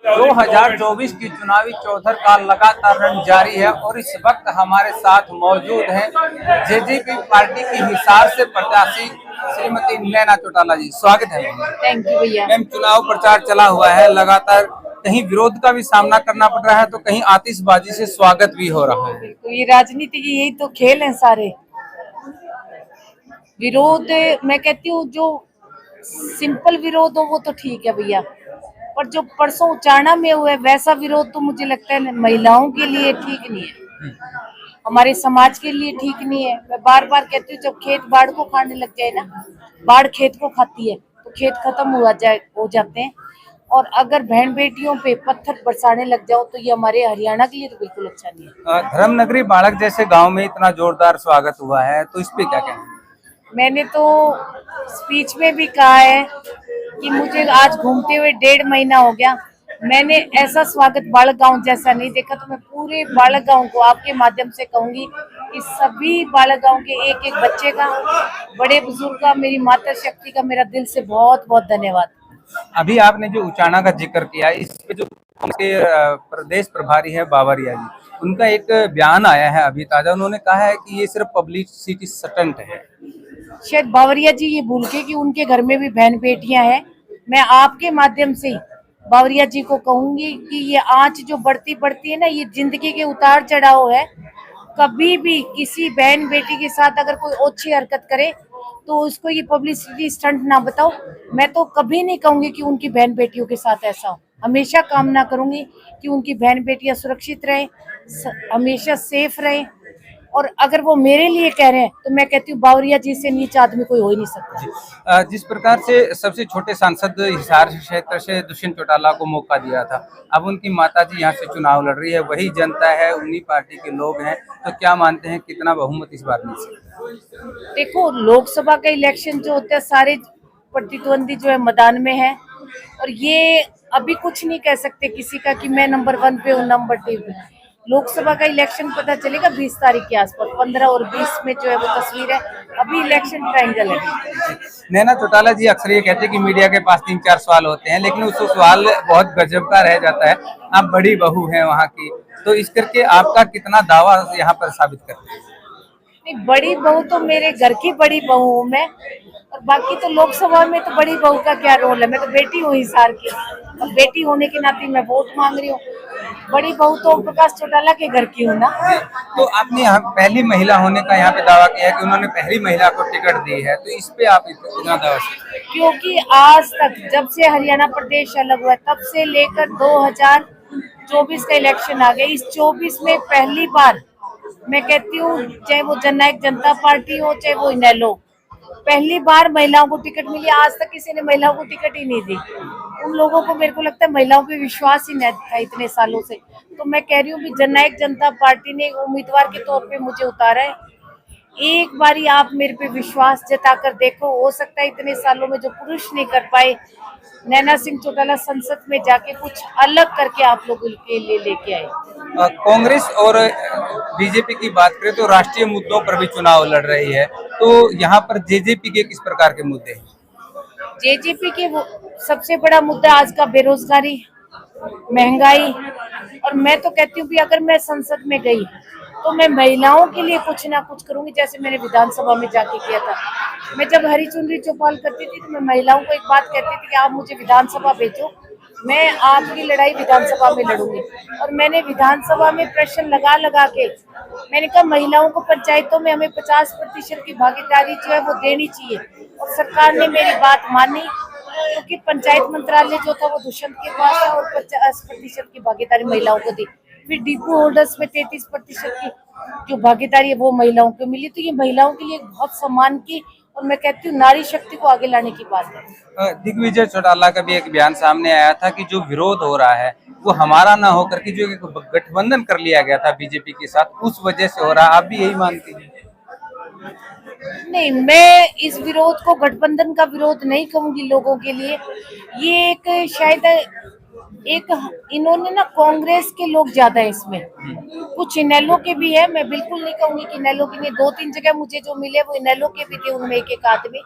2024 की चुनावी चौधर का लगातार रण जारी है और इस वक्त हमारे साथ मौजूद हैं जेजेपी पार्टी की हिसार से प्रत्याशी श्रीमती नैना चौटाला जी। स्वागत है। थैंक यू भैया। मैम, चुनाव प्रचार चला हुआ है लगातार, कहीं विरोध का भी सामना करना पड़ रहा है तो कहीं आतिशबाजी से स्वागत भी हो रहा है। तो ये राजनीति की यही तो खेल है सारे। विरोध मैं कहती हूँ जो सिंपल विरोध हो वो तो ठीक है भैया, पर जो परसों उचाना में हुआ है वैसा विरोध तो मुझे लगता है महिलाओं के लिए ठीक नहीं है, हमारे समाज के लिए ठीक नहीं है। मैं बार बार कहती हूँ जब खेत बाढ़ को खाने लग जाए ना, बाढ़ खेत को खाती है तो खेत खत्म हो जाते हैं, और अगर बहन बेटियों पे पत्थर बरसाने लग जाओ तो ये हमारे हरियाणा के लिए तो बिल्कुल अच्छा नहीं है। धर्मनगरी बाड़क जैसे गांव में इतना जोरदार स्वागत हुआ है तो इस पे क्या कहना है? मैंने तो स्पीच में भी कहा है कि मुझे आज घूमते हुए 1.5 महीना हो गया, मैंने ऐसा स्वागत बाड़क गांव जैसा नहीं देखा। तो मैं पूरे बाड़क गांव को आपके माध्यम से कहूंगी कि सभी बाड़क गांव के एक एक बच्चे का, बड़े बुजुर्ग का, मेरी माता शक्ति का मेरा दिल से बहुत बहुत धन्यवाद। अभी आपने जो उचाना का जिक्र किया, इस पे जो उनके प्रदेश प्रभारी है बावरिया जी, उनका एक बयान आया है अभी ताजा, उन्होंने कहा है कि ये सिर्फ पब्लिसिटी स्टंट है। शायद बावरिया जी ये भूल के कि उनके घर में भी बहन बेटियां हैं। मैं आपके माध्यम से बावरिया जी को कहूंगी कि ये आंच जो बढ़ती बढ़ती है ना, ये जिंदगी के उतार चढ़ाव है। कभी भी किसी बहन बेटी के साथ अगर कोई ओछी हरकत करे तो उसको ये पब्लिसिटी स्टंट ना बताओ। मैं तो कभी नहीं कहूंगी कि उनकी बहन बेटियों के साथ ऐसा हो, हमेशा कामना करूंगी कि उनकी बहन बेटियां सुरक्षित रहे, हमेशा सेफ रहे। और अगर वो मेरे लिए कह रहे हैं तो मैं कहती हूँ बावरिया जी से नीचा आदमी कोई हो ही नहीं सकता। जिस प्रकार से सबसे छोटे सांसद हिसार क्षेत्र से दुष्यंत चौटाला को मौका दिया था, अब उनकी माताजी यहाँ से चुनाव लड़ रही है, वही जनता है, उन्हीं पार्टी के लोग हैं, तो क्या मानते हैं कितना बहुमत इस बार मिल सकता है? देखो, लोकसभा का इलेक्शन जो होता है सारे प्रतिद्वंदी जो है मैदान में है, और ये अभी कुछ नहीं कह सकते किसी का कि मैं नंबर 1 पे हूँ, नंबर 2 पे। लोकसभा का इलेक्शन पता चलेगा 20 तारीख के आसपास, 15 और 20 में जो है वो तस्वीर है। अभी इलेक्शन ट्रायंगल है। नैना चौटाला जी अक्सर ये कहते हैं कि मीडिया के पास 3-4 सवाल होते हैं, लेकिन उस सवाल बहुत गजब का रह जाता है। आप बड़ी बहू हैं वहाँ की, तो इस करके आपका कितना दावा यहाँ पर साबित करते हैं? नहीं, बड़ी बहू तो मेरे घर की बड़ी बहू हूँ मैं, और बाकी तो लोकसभा में तो बड़ी बहू का क्या रोल है। मैं तो बेटी हूँ हिसार की, और बेटी होने के नाते मैं वोट मांग रही हूँ। बड़ी बहू तो ओम प्रकाश चौटाला के घर की हूँ ना। तो आपने यहाँ पहली महिला होने का यहाँ पे दावा किया है कि उन्होंने पहली महिला को टिकट दी है, तो इस पे आप इतना दावा? क्योंकि आज तक जब से हरियाणा प्रदेश अलग हुआ तब से लेकर 2024 का इलेक्शन आ गया, इस 24 में पहली बार मैं कहती हूँ, चाहे वो जननायक जनता पार्टी हो चाहे वो इनेलो, पहली बार महिलाओं को टिकट मिली। आज तक किसी ने महिलाओं को टिकट ही नहीं दी। उन लोगों को, मेरे को लगता है महिलाओं पे विश्वास ही नहीं था इतने सालों से। तो मैं कह रही हूँ कि जननायक जनता पार्टी ने उम्मीदवार के तौर पे मुझे उतारा है। एक बारी आप मेरे पे विश्वास जताकर देखो, हो सकता है इतने सालों में जो पुरुष नहीं कर पाए, नैना सिंह चौटाला संसद में जाके कुछ अलग करके आप लोगों के लिए लेके आए। कांग्रेस और बीजेपी की बात करें तो राष्ट्रीय मुद्दों पर भी चुनाव लड़ रही है, तो यहाँ पर जेजेपी के किस प्रकार के मुद्दे हैं? जेजेपी के सबसे बड़ा मुद्दा आज का बेरोजगारी, महंगाई। और मैं तो कहती हूँ कि अगर मैं संसद में गई तो मैं महिलाओं के लिए कुछ ना कुछ करूंगी, जैसे मैंने विधानसभा में जाके किया था। मैं जब हरी चुनरी चौपाल करती थी तो मैं महिलाओं को एक बात कहती थी कि आप मुझे विधानसभा भेजो, मैं आपकी लड़ाई विधानसभा में लड़ूंगी। और मैंने विधानसभा में प्रश्न लगा लगा के मैंने कहा महिलाओं को पंचायतों में हमें 50% की भागीदारी जो है वो देनी चाहिए, और सरकार ने मेरी बात मानी, क्योंकि पंचायत मंत्रालय जो था वो दुष्यंत के पास था, और 50% की भागीदारी महिलाओं को दी। फिर डिपो होल्डर्स में 33% की जो भागीदारी है वो महिलाओं को मिली। तो ये महिलाओं के लिए बहुत सम्मान की, और मैं कहती हूँ नारी शक्ति को आगे लाने की बात है। दिग्विजय चौटाला का भी एक बयान सामने आया था कि जो विरोध हो रहा है वो हमारा ना होकर के जो एक गठबंधन कर लिया गया था बीजेपी के साथ, उस वजह से हो रहा है। आप भी यही मानती हैं? नहीं, मैं इस विरोध को गठबंधन का विरोध नहीं कहूंगी लोगों के लिए। ये एक शायद एक इन्होंने ना कांग्रेस के लोग ज्यादा है इसमें, कुछ इनेलो के भी है, मैं बिल्कुल नहीं कहूंगी कि इनेलो के नहीं, 2-3 जगह मुझे जो मिले वो इनेलो के भी थे, उनमें एक आदमी,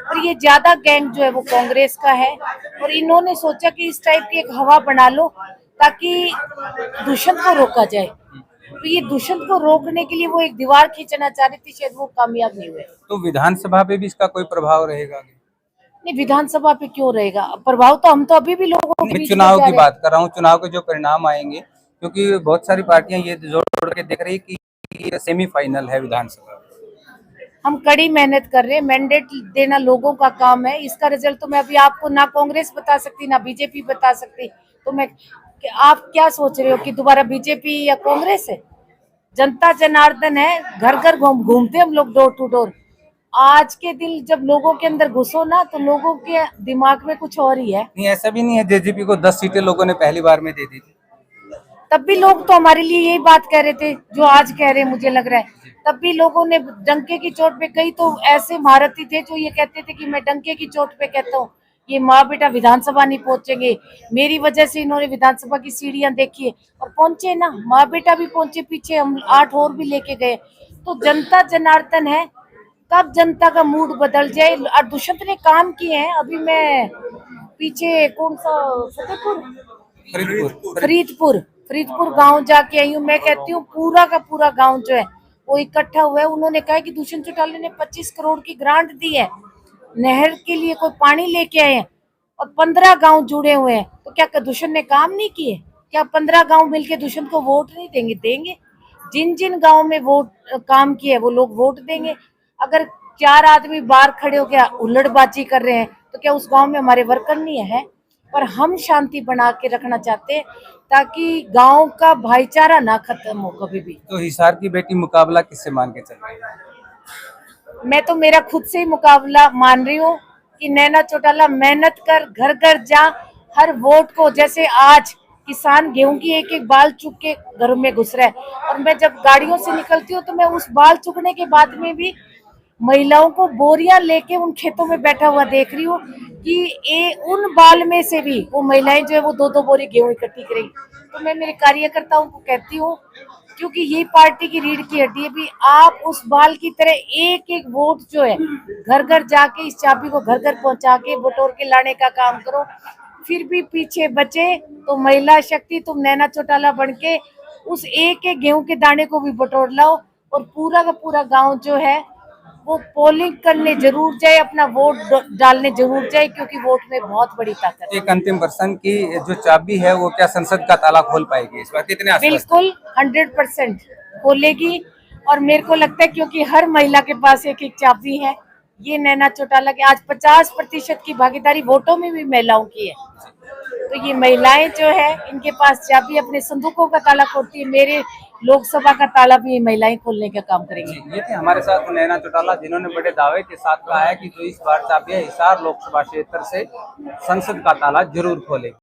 और ये ज्यादा गैंग जो है वो कांग्रेस का है। और इन्होंने सोचा कि इस टाइप की एक हवा बना लो ताकि दुष्यंत को रोका जाए। तो ये दुष्यंत को रोकने के लिए वो एक दीवार खींचना चाह रही थी, शायद वो कामयाब नहीं हुए। तो विधानसभा पे भी इसका कोई प्रभाव रहेगा? नहीं, विधानसभा पे क्यों रहेगा प्रभाव, तो हम तो अभी भी लोगों के मैं बीच में चुनाव जा की रहे हैं। बात कर रहा हूँ, चुनाव के जो परिणाम आएंगे, क्योंकि बहुत सारी पार्टियां ये जोड़ के देख रही कि ये सेमीफाइनल है विधानसभा। हम कड़ी मेहनत कर रहे हैं, मैंडेट देना लोगों का काम है। इसका रिजल्ट तो मैं अभी आपको ना कांग्रेस बता सकती ना बीजेपी बता सकती। तो मैं, आप क्या सोच रहे हो कि दोबारा बीजेपी या कांग्रेस है? जनता जनार्दन है, घर घर घूमते हम लोग, डोर टू डोर। आज के दिन जब लोगों के अंदर घुसो ना तो लोगों के दिमाग में कुछ और ही है। नहीं, ऐसा भी नहीं है, जेजेपी को 10 सीटें लोगों ने पहली बार में दे दी थी। तब भी लोग तो हमारे लिए यही बात कह रहे थे जो आज कह रहे हैं, मुझे लग रहा है तब भी लोगों ने डंके की चोट पे, कई तो ऐसे महारथी थे जो ये कहते थे कि मैं डंके की चोट पे कहता हूँ ये माँ बेटा विधानसभा नहीं पहुंचेंगे, मेरी वजह से इन्होंने विधानसभा की सीढ़ियां देखी है, और पहुंचे ना, माँ बेटा भी पहुंचे, पीछे हम 8 और भी लेके गए। तो जनता जनार्दन है, कब जनता का मूड बदल जाए। और दुष्यंत ने काम किए हैं, अभी मैं पीछे कौन सा फतेहपुर फरीदपुर फरीदपुर गांव जाके आई हूँ। मैं कहती हूँ पूरा का पूरा गांव जो है वो इकट्ठा हुआ है। उन्होंने कहा कि दुष्यंत चौटाला ने 25 करोड़ की ग्रांट दी है, नहर के लिए कोई पानी लेके आए हैं, और 15 गांव जुड़े हुए हैं। तो क्या दुष्यंत ने काम नहीं किए? क्या 15 गांव मिलके दुष्यंत को वोट नहीं देंगे? देंगे। जिन जिन गांव में वोट काम किया है वो लोग वोट देंगे। अगर 4 आदमी बाहर खड़े हो गया हुल्लड़बाजी कर रहे हैं तो क्या उस गांव में हमारे वर्कर नहीं है? पर हम शांति बना के रखना चाहते हैं ताकि गांव का भाईचारा ना खत्म हो कभी भी। तो हिसार की बेटी मुकाबला किससे मान के चल रही है? मैं तो मेरा खुद से ही मुकाबला मान रही हूँ कि नैना चौटाला मेहनत कर, घर घर जा, हर वोट को, जैसे आज किसान गेहूं की एक एक बाल चुग के घरों में घुस रहा है, और मैं जब गाड़ियों से निकलती हूँ तो मैं उस बाल चुगने के बाद में भी महिलाओं को बोरियां लेके उन खेतों में बैठा हुआ देख रही हूँ कि उन बाल में से भी वो महिलाएं जो है वो 2-2 बोरी गेहूं इकट्ठी करेंगी। तो मैं मेरे कार्यकर्ताओं को कहती हूँ, क्योंकि ये पार्टी की रीढ़ की हड्डी है भी, आप उस बाल की तरह एक एक वोट जो है घर घर जाके इस चाबी को घर घर पहुंचा के बटोर के लाने का काम करो। फिर भी पीछे बचे तो महिला शक्ति तुम नैना चौटाला बन के उस एक एक गेहूं के दाने को भी बटोर लाओ, और पूरा का पूरा गांव जो है वो पोलिंग करने जरूर जाए, अपना वोट डालने जरूर जाए, क्योंकि वोट में बहुत बड़ी ताकत है। एक अंतिम प्रश्न की जो चाबी है वो क्या संसद का ताला खोल पाएगी? इस बार कितने आश्वस्त? बिल्कुल 100% खोलेगी। और मेरे को लगता है क्योंकि हर महिला के पास एक एक चाबी है, ये नैना चौटाला के आज 50% की भागीदारी वोटों में भी महिलाओं की है। तो ये महिलाएं जो है इनके पास चाबी, अपने संदूकों का ताला खोलती है। मेरे लोकसभा का ताला भी ये महिलाएं खोलने का काम करेंगी। ये थे हमारे साथ नैना चौटाला, जिन्होंने बड़े दावे के साथ कहा है कि जो इस बार चाबी है हिसार लोकसभा क्षेत्र से संसद का ताला जरूर खोलेगी।